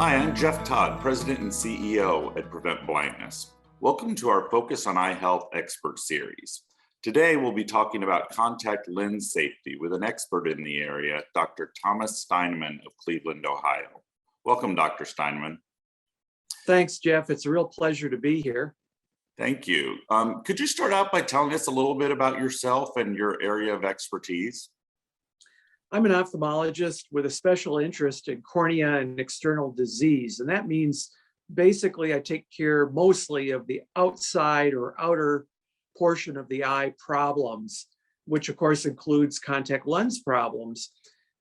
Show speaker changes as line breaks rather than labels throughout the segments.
Hi, I'm Jeff Todd, President and CEO at Prevent Blindness. Welcome to our Focus on Eye Health Expert Series. Today, we'll be talking about contact lens safety with an expert in the area, Dr. Thomas Steinemann of Cleveland, Ohio. Welcome, Dr. Steinemann.
Thanks, Jeff. It's a real pleasure to be here.
Thank you. Could you start out by telling us a little bit about yourself and your area of expertise?
I'm an ophthalmologist with a special interest in cornea and external disease. And that means basically I take care mostly of the outside or outer portion of the eye problems, which of course includes contact lens problems.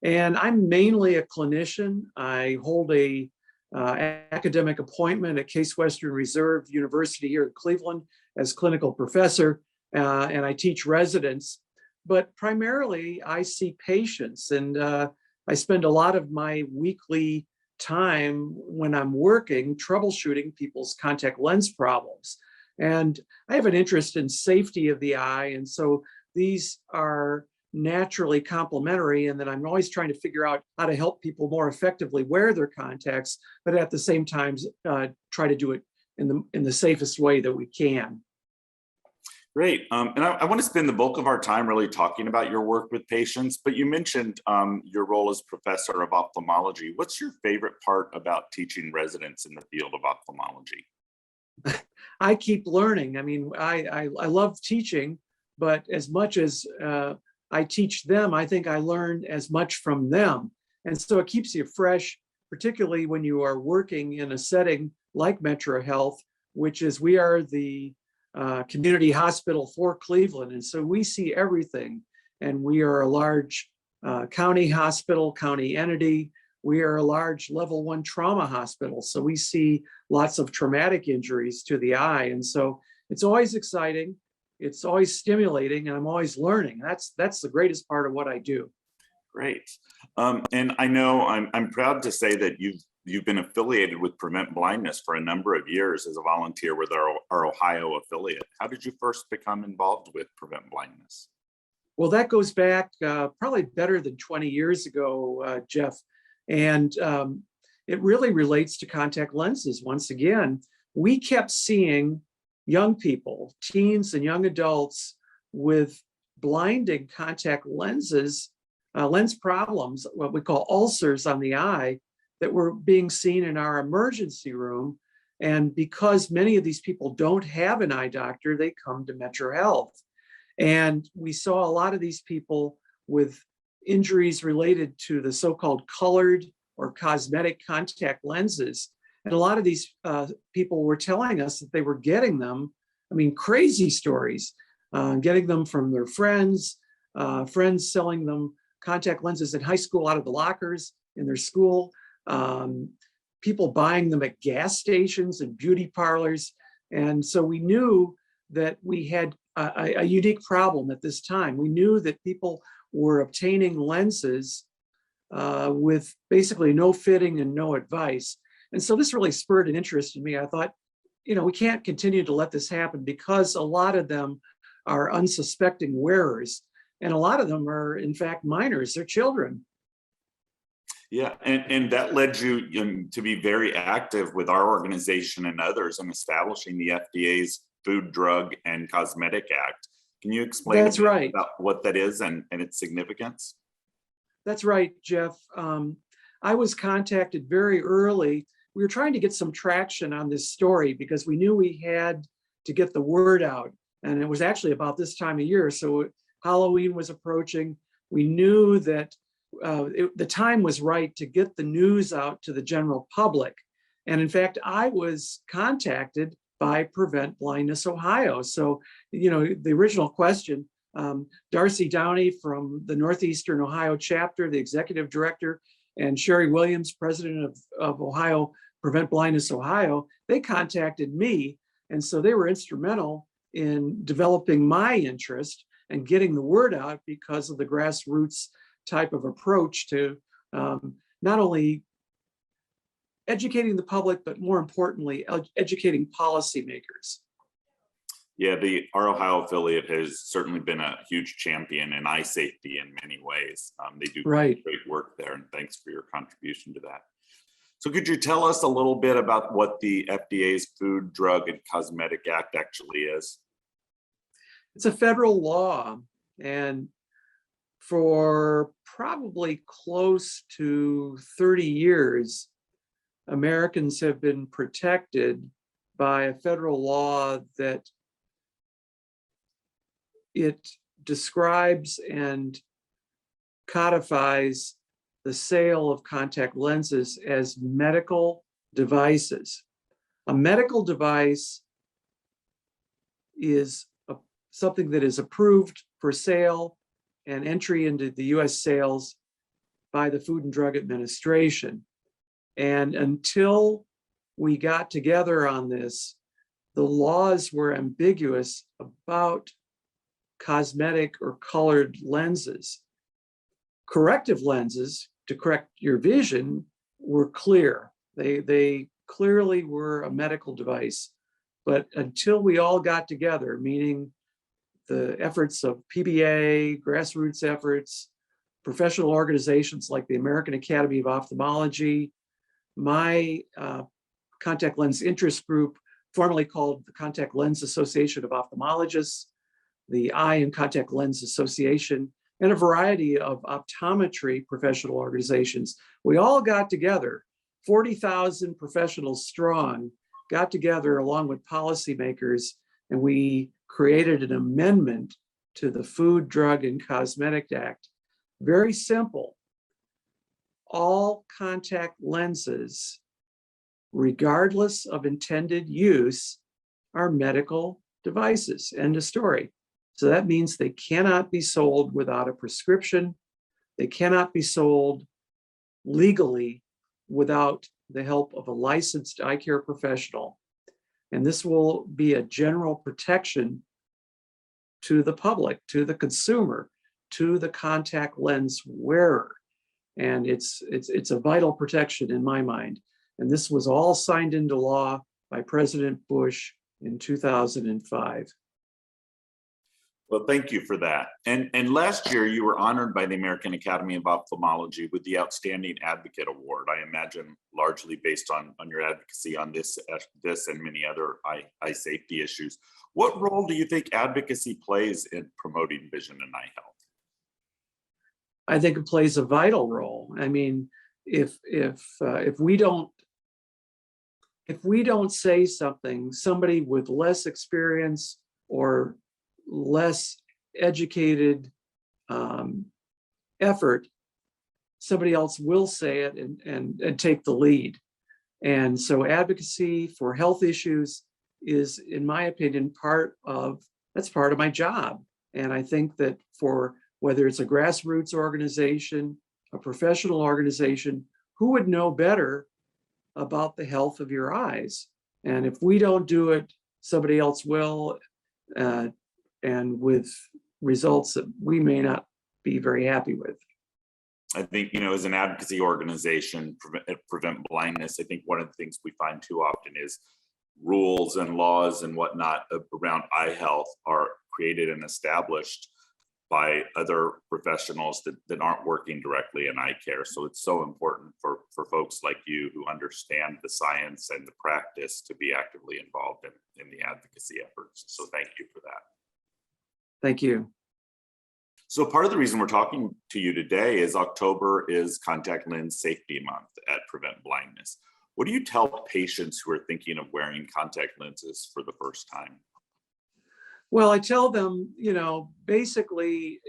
And I'm mainly a clinician. I hold a academic appointment at Case Western Reserve University here in Cleveland as clinical professor, and I teach residents. But primarily, I see patients, and I spend a lot of my weekly time when I'm working troubleshooting people's contact lens problems. And I have an interest in safety of the eye, and so these are naturally complementary, and then I'm always trying to figure out how to help people more effectively wear their contacts, but at the same time try to do it in the safest way that we can.
Great. And I want to spend the bulk of our time really talking about your work with patients, but you mentioned your role as professor of ophthalmology. What's your favorite part about teaching residents in the field of ophthalmology?
I keep learning. I mean, I love teaching, but as much as I teach them, I think I learn as much from them. And so it keeps you fresh, particularly when you are working in a setting like Metro Health, which is we are the community hospital for Cleveland. And so we see everything. And we are a large county hospital, county entity. We are a large level 1 trauma hospital. So we see lots of traumatic injuries to the eye. And so it's always exciting. It's always stimulating, and I'm always learning. That's the greatest part of what I do.
Great. And I know I'm proud to say that you've been affiliated with Prevent Blindness for a number of years as a volunteer with our Ohio affiliate. How did you first become involved with Prevent Blindness?
Well, that goes back probably better than 20 years ago, Jeff. And it really relates to contact lenses. Once again, we kept seeing young people, teens and young adults with blinding contact lenses, lens problems, what we call ulcers on the eye, that were being seen in our emergency room. And because many of these people don't have an eye doctor, they come to Metro Health. And we saw a lot of these people with injuries related to the so-called colored or cosmetic contact lenses. And a lot of these people were telling us that they were getting them, I mean, crazy stories, getting them from their friends, friends selling them contact lenses in high school out of the lockers in their school, people buying them at gas stations and beauty parlors. And so we knew that we had a unique problem at this time. We knew that people were obtaining lenses with basically no fitting and no advice. And so this really spurred an interest in me. I thought, we can't continue to let this happen because a lot of them are unsuspecting wearers. And a lot of them are, in fact, minors, they're children.
Yeah, and that led you to be very active with our organization and others in establishing the FDA's Food, Drug, and Cosmetic Act. Can you explain about what that is and its significance?
That's right, Jeff. I was contacted very early. We were trying to get some traction on this story because we knew we had to get the word out. And it was actually about this time of year. So Halloween was approaching. We knew that the time was right to get the news out to the general public. And in fact, I was contacted by Prevent Blindness Ohio. So, the original question, Darcy Downey from the Northeastern Ohio chapter, the executive director, and Sherry Williams, president of Ohio, Prevent Blindness Ohio, they contacted me. And so they were instrumental in developing my interest and getting the word out because of the grassroots type of approach to not only educating the public, but more importantly, educating policymakers.
Yeah, our Ohio affiliate has certainly been a huge champion in eye safety in many ways. They do great work there, and thanks for your contribution to that. So could you tell us a little bit about what the FDA's Food, Drug, and Cosmetic Act actually is?
It's a federal law, and for probably close to 30 years, Americans have been protected by a federal law that it describes and codifies the sale of contact lenses as medical devices. A medical device is something that is approved for sale and entry into the US sales by the Food and Drug Administration. And until we got together on this, the laws were ambiguous about cosmetic or colored lenses. Corrective lenses to correct your vision were clear. They clearly were a medical device. But until we all got together, meaning the efforts of PBA, grassroots efforts, professional organizations like the American Academy of Ophthalmology, my contact lens interest group, formerly called the Contact Lens Association of Ophthalmologists, the Eye and Contact Lens Association, and a variety of optometry professional organizations. We all got together, 40,000 professionals strong, got together along with policymakers, and we created an amendment to the Food, Drug, and Cosmetic Act. Very simple. All contact lenses, regardless of intended use, are medical devices. End of story. So that means they cannot be sold without a prescription. They cannot be sold legally without the help of a licensed eye care professional. And this will be a general protection to the public, to the consumer, to the contact lens wearer. And it's a vital protection in my mind. And this was all signed into law by President Bush in 2005.
Well, thank you for that. And last year, you were honored by the American Academy of Ophthalmology with the Outstanding Advocate Award, I imagine largely based on your advocacy on this and many other eye safety issues. What role do you think advocacy plays in promoting vision and eye health?
I think it plays a vital role. I mean, if we don't say something, somebody with less experience or less educated effort, somebody else will say it and take the lead. And so advocacy for health issues is, in my opinion, part of my job. And I think that for whether it's a grassroots organization, a professional organization, who would know better about the health of your eyes? And if we don't do it, somebody else will. And with results that we may not be very happy with.
I think, as an advocacy organization, Prevent Blindness, I think one of the things we find too often is rules and laws and whatnot around eye health are created and established by other professionals that aren't working directly in eye care. So it's so important for folks like you who understand the science and the practice to be actively involved in the advocacy efforts. So thank you for that.
Thank you.
So part of the reason we're talking to you today is October is Contact Lens Safety Month at Prevent Blindness. What do you tell patients who are thinking of wearing contact lenses for the first time?
Well, I tell them, basically,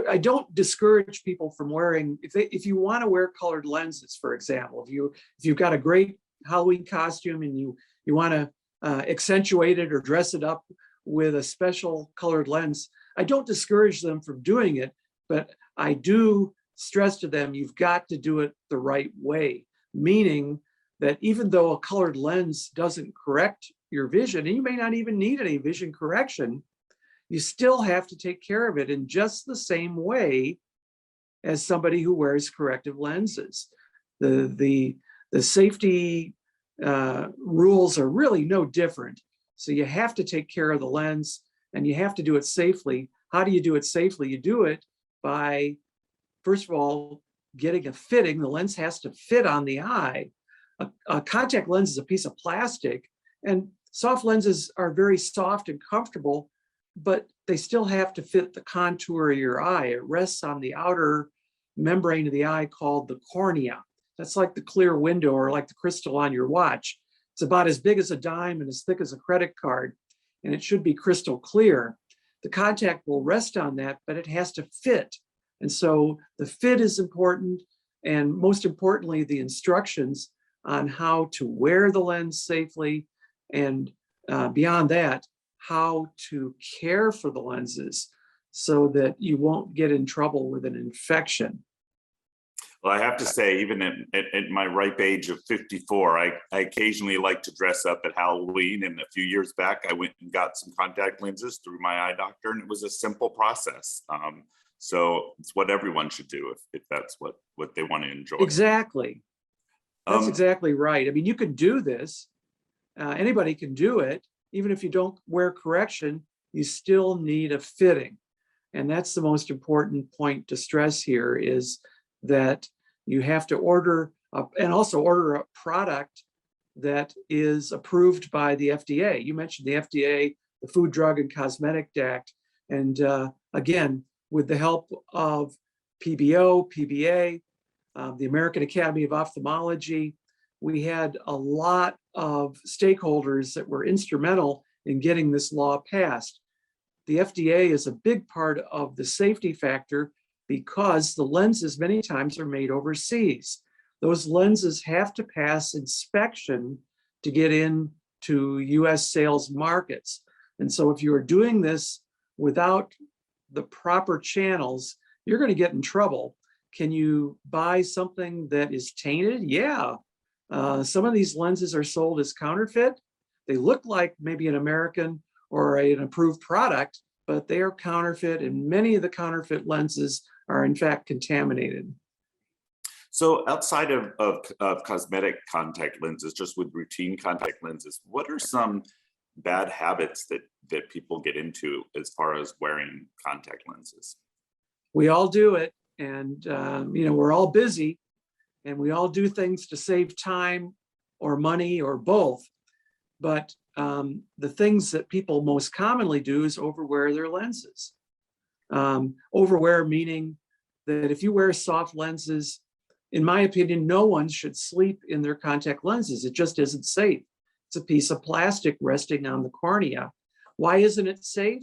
I don't discourage people from wearing, if you want to wear colored lenses, for example, if you've got a great Halloween costume and you want to accentuate it or dress it up with a special colored lens, I don't discourage them from doing it, but I do stress to them, you've got to do it the right way, meaning that even though a colored lens doesn't correct your vision, and you may not even need any vision correction, you still have to take care of it in just the same way as somebody who wears corrective lenses. The safety rules are really no different. So you have to take care of the lens and you have to do it safely. How do you do it safely? You do it by, first of all, getting a fitting. The lens has to fit on the eye. a contact lens is a piece of plastic, and soft lenses are very soft and comfortable, but they still have to fit the contour of your eye. It rests on the outer membrane of the eye called the cornea. That's like the clear window or like the crystal on your watch. It's about as big as a dime and as thick as a credit card, and it should be crystal clear. The contact will rest on that, but it has to fit. And so the fit is important, and most importantly, the instructions on how to wear the lens safely, and beyond that, how to care for the lenses so that you won't get in trouble with an infection.
Well, I have to say, even at my ripe age of 54, I occasionally like to dress up at Halloween. And a few years back, I went and got some contact lenses through my eye doctor, and it was a simple process. So it's what everyone should do if that's what they want to enjoy.
Exactly. That's exactly right. I mean, you can do this. Anybody can do it. Even if you don't wear correction, you still need a fitting. And that's the most important point to stress here, is that you have to order and also order a product that is approved by the FDA. You mentioned the FDA, the Food, Drug, and Cosmetic Act. And again, with the help of PBO, PBA, the American Academy of Ophthalmology, we had a lot of stakeholders that were instrumental in getting this law passed. The FDA is a big part of the safety factor because the lenses many times are made overseas. Those lenses have to pass inspection to get into US sales markets. And so if you are doing this without the proper channels, you're going to get in trouble. Can you buy something that is tainted? Yeah. Some of these lenses are sold as counterfeit. They look like maybe an American or an approved product, but they are counterfeit, and many of the counterfeit lenses are in fact contaminated.
So outside of cosmetic contact lenses, just with routine contact lenses, what are some bad habits that people get into as far as wearing contact lenses?
We all do it, and we're all busy, and we all do things to save time or money or both. But the things that people most commonly do is overwear their lenses. Overwear meaning that if you wear soft lenses, in my opinion, no one should sleep in their contact lenses. It just isn't safe. It's a piece of plastic resting on the cornea. Why isn't it safe?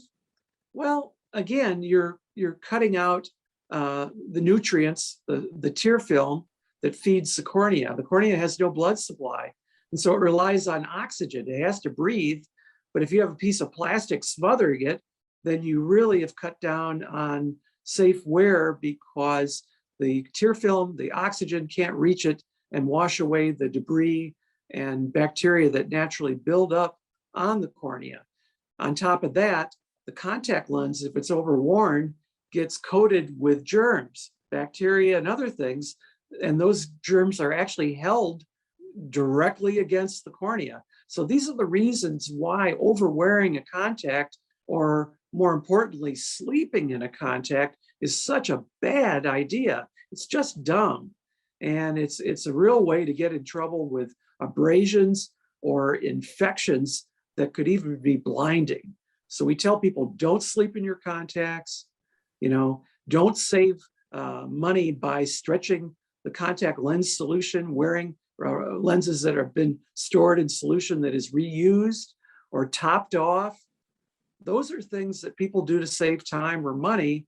Well, again, you're cutting out the nutrients, the tear film that feeds the cornea. The cornea has no blood supply, and so it relies on oxygen. It has to breathe, but if you have a piece of plastic smothering it, then you really have cut down on safe wear, because the tear film, the oxygen can't reach it and wash away the debris and bacteria that naturally build up on the cornea. On top of that, the contact lens, if it's overworn, gets coated with germs, bacteria, and other things, and those germs are actually held directly against the cornea. So these are the reasons why overwearing a contact, or more importantly, sleeping in a contact, is such a bad idea. It's just dumb. And it's a real way to get in trouble with abrasions or infections that could even be blinding. So we tell people, don't sleep in your contacts, don't save money by stretching the contact lens solution, wearing lenses that have been stored in solution that is reused or topped off. Those are things that people do to save time or money.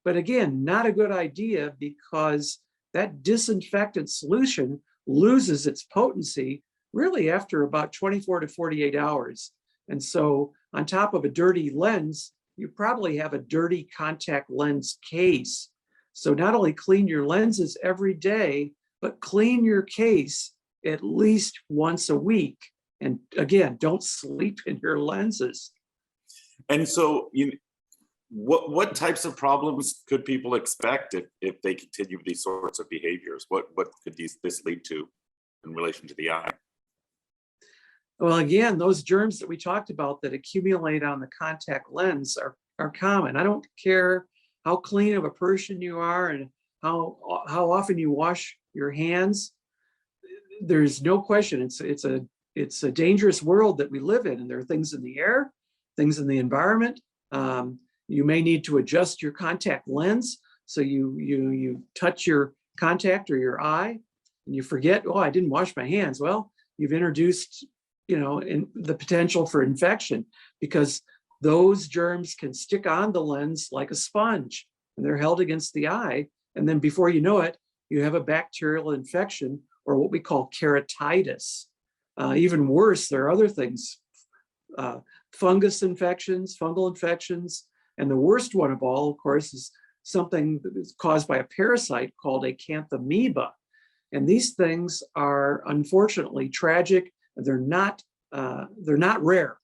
But again, not a good idea, because that disinfectant solution loses its potency really after about 24 to 48 hours. And so on top of a dirty lens, you probably have a dirty contact lens case. So not only clean your lenses every day, but clean your case at least once a week. And again, don't sleep in your lenses.
And so, what types of problems could people expect if they continue these sorts of behaviors? What could this lead to in relation to the eye?
Well, again, those germs that we talked about that accumulate on the contact lens are common. I don't care how clean of a person you are and how often you wash your hands. there's no question it's a dangerous world that we live in, and there are things in the air, things in the environment. You may need to adjust your contact lens. So you touch your contact or your eye and you forget, oh, I didn't wash my hands. Well, you've introduced, in the potential for infection, because those germs can stick on the lens like a sponge and they're held against the eye. And then before you know it, you have a bacterial infection, or what we call keratitis. Even worse, there are other things, fungus infections, fungal infections. And the worst one of all, of course, is something that is caused by a parasite called acanthamoeba. And these things are unfortunately tragic. They're not rare.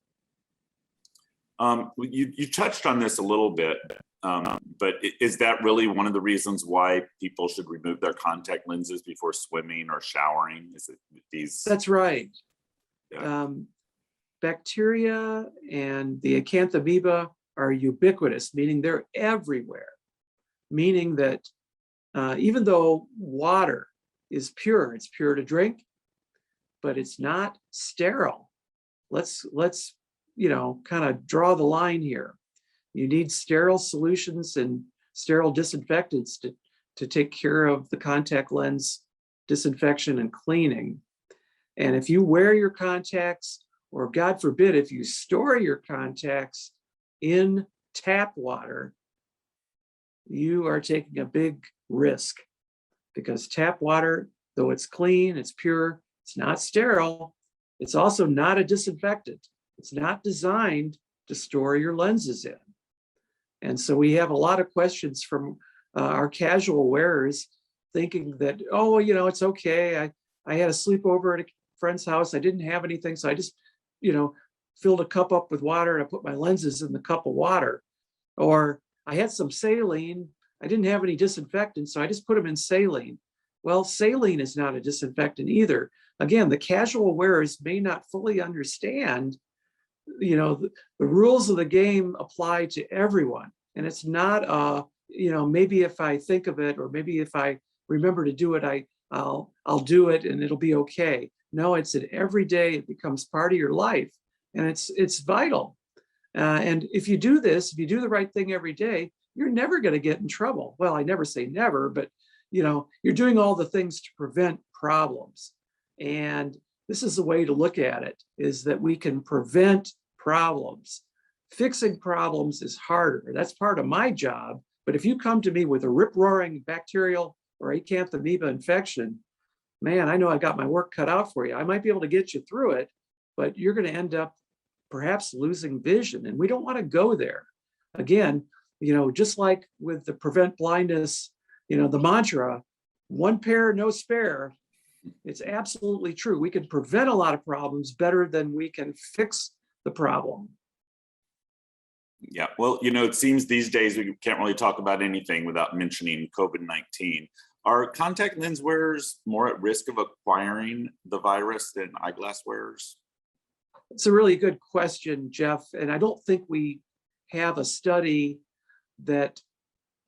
You touched on this a little bit, but is that really one of the reasons why people should remove their contact lenses before swimming or showering? Is it these?
That's right.
Yeah.
Bacteria and the acanthamoeba are ubiquitous, meaning they're everywhere, meaning that even though water is pure, it's pure to drink, but it's not sterile. Let's kind of draw the line here. You need sterile solutions and sterile disinfectants to take care of the contact lens disinfection and cleaning. And if you wear your contacts, or God forbid, if you store your contacts in tap water, you are taking a big risk, because tap water, though it's clean, it's pure, it's not sterile, it's also not a disinfectant. It's not designed to store your lenses in. And so we have a lot of questions from our casual wearers thinking that, oh, it's okay. I had a sleepover at a friend's house. I didn't have anything. So I just, filled a cup up with water and I put my lenses in the cup of water. Or I had some saline. I didn't have any disinfectant, so I just put them in saline. Well, saline is not a disinfectant either. Again, the casual wearers may not fully understand, the rules of the game apply to everyone. And it's not, maybe if I think of it, or maybe if I remember to do it, I'll do it and it'll be okay. No, it's that every day it becomes part of your life, and it's vital. And if you do this, if you do the right thing every day, you're never going to get in trouble. Well, I never say never, but you're doing all the things to prevent problems. And this is the way to look at it, is that we can prevent problems. Fixing problems is harder. That's part of my job. But if you come to me with a rip-roaring bacterial or acanthamoeba infection, man, I know I got my work cut out for you. I might be able to get you through it, but you're going to end up perhaps losing vision. And we don't want to go there. Again, just like with the prevent blindness, the mantra, one pair, no spare. It's absolutely true. We can prevent a lot of problems better than we can fix the problem.
Yeah, well, it seems these days we can't really talk about anything without mentioning COVID-19. Are contact lens wearers more at risk of acquiring the virus than eyeglass wearers?
It's a really good question, Jeff. And I don't think we have a study that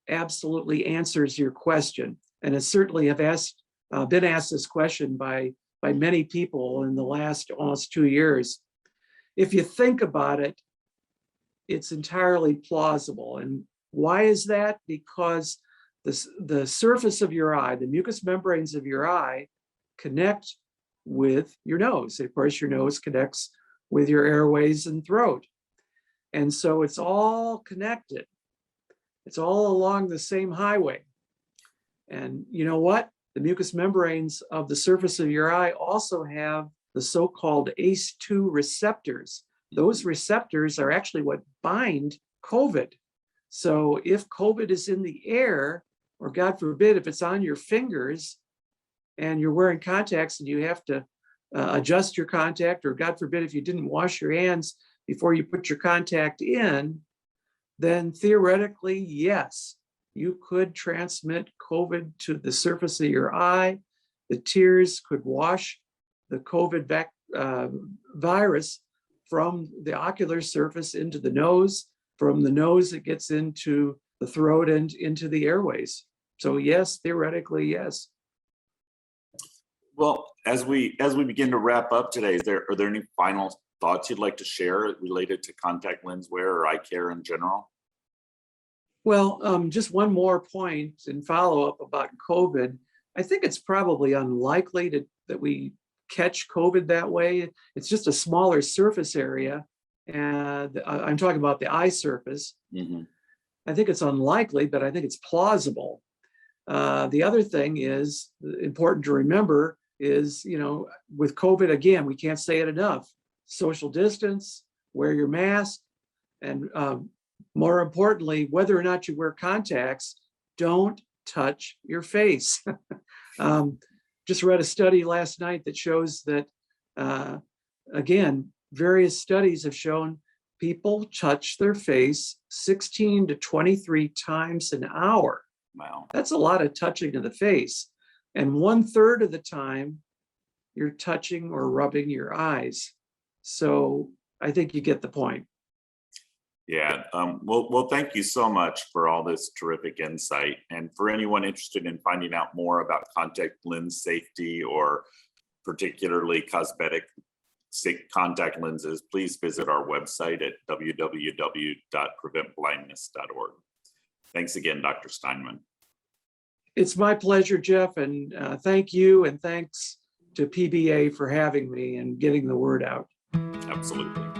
absolutely answers your question. And I certainly have been asked this question by many people in the last almost 2 years. If you think about it, it's entirely plausible. And why is that? Because the surface of your eye, the mucous membranes of your eye, connect with your nose. Of course, your nose connects with your airways and throat. And so it's all connected. It's all along the same highway. And you know what? The mucous membranes of the surface of your eye also have the so-called Ace2 receptors. Those receptors are actually what bind COVID. So if COVID is in the air, or God forbid, if it's on your fingers and you're wearing contacts and you have to adjust your contact, or God forbid, if you didn't wash your hands before you put your contact in, then theoretically, yes, you could transmit COVID to the surface of your eye. The tears could wash the COVID virus from the ocular surface into the nose. From the nose, it gets into the throat and into the airways. So yes, theoretically, yes.
Well, as we begin to wrap up today, are there any final thoughts you'd like to share related to contact lens wear or eye care in general?
Well, just one more point and follow up about COVID. I think it's probably unlikely that we catch COVID that way. It's just a smaller surface area. And I'm talking about the eye surface.
Mhm.
I think it's unlikely, but I think it's plausible. The other thing is important to remember is, with COVID, again, we can't say it enough. Social distance, wear your mask, and more importantly, whether or not you wear contacts, don't touch your face. Just read a study last night that shows that, again, various studies have shown people touch their face 16 to 23 times an hour.
Wow.
That's a lot of touching of the face. And 1/3 of the time, you're touching or rubbing your eyes. So I think you get the point.
Yeah. Well, thank you so much for all this terrific insight. And for anyone interested in finding out more about contact lens safety or particularly cosmetic contact lenses, please visit our website at www.preventblindness.org. Thanks again, Dr. Steinemann.
It's my pleasure, Jeff, and thank you, and thanks to PBA for having me and getting the word out.
Absolutely.